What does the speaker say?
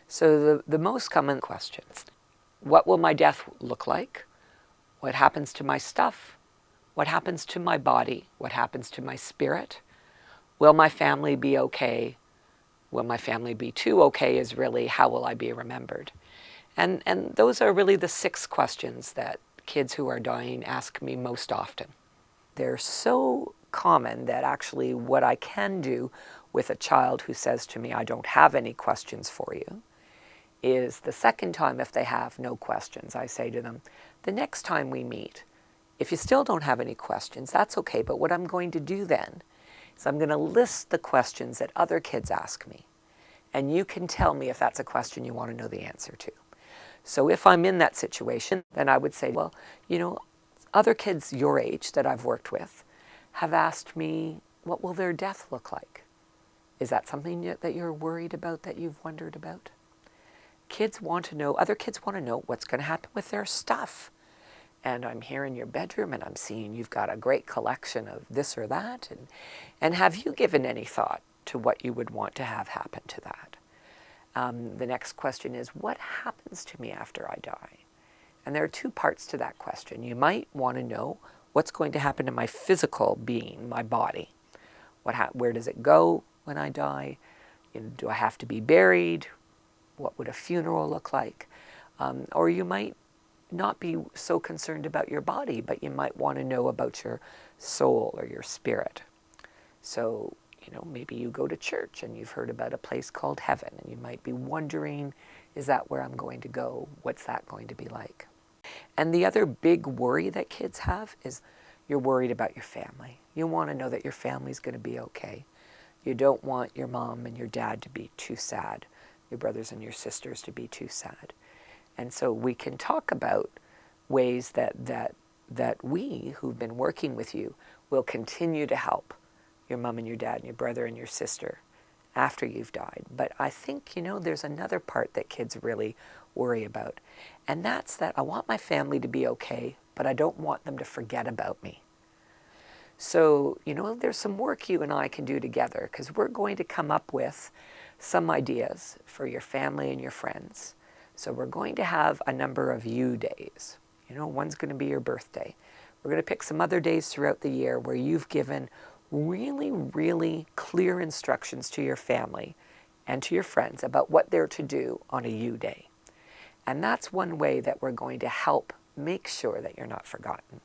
So the most common questions: what will my death look like? What happens to my stuff? What happens to my body? What happens to my spirit? Will my family be okay? Will my family be too okay is really, how will I be remembered? And those are really the 6 questions that kids who are dying ask me most often. They're so common that actually what I can do with a child who says to me, I don't have any questions for you, is the second time, if they have no questions, I say to them, the next time we meet, if you still don't have any questions, that's okay, but what I'm going to do then is I'm going to list the questions that other kids ask me, and you can tell me if that's a question you want to know the answer to. So if I'm in that situation, then I would say, well, you know, other kids your age that I've worked with have asked me, what will their death look like? Is that something that you're worried about, that you've wondered about? Kids want to know, other kids want to know what's going to happen with their stuff. And I'm here in your bedroom and I'm seeing you've got a great collection of this or that. And have you given any thought to what you would want to have happen to that? The next question is, what happens to me after I die? And there are 2 parts to that question. You might want to know what's going to happen to my physical being, my body. Where does it go when I die? You know, do I have to be buried? What would a funeral look like? Or you might not be so concerned about your body, but you might want to know about your soul or your spirit. So, you know, maybe you go to church and you've heard about a place called heaven, and you might be wondering, is that where I'm going to go? What's that going to be like? And the other big worry that kids have is you're worried about your family. You want to know that your family's going to be okay. You don't want your mom and your dad to be too sad, your brothers and your sisters to be too sad. And so we can talk about ways that we, who've been working with you, will continue to help your mom and your dad and your brother and your sister after you've died. But I think, you know, there's another part that kids really worry about. And that's that I want my family to be okay, but I don't want them to forget about me. So, you know, there's some work you and I can do together, because we're going to come up with some ideas for your family and your friends. So we're going to have a number of you days. You know, one's going to be your birthday. We're going to pick some other days throughout the year where you've given really, really clear instructions to your family and to your friends about what they're to do on a you day. And that's one way that we're going to help make sure that you're not forgotten.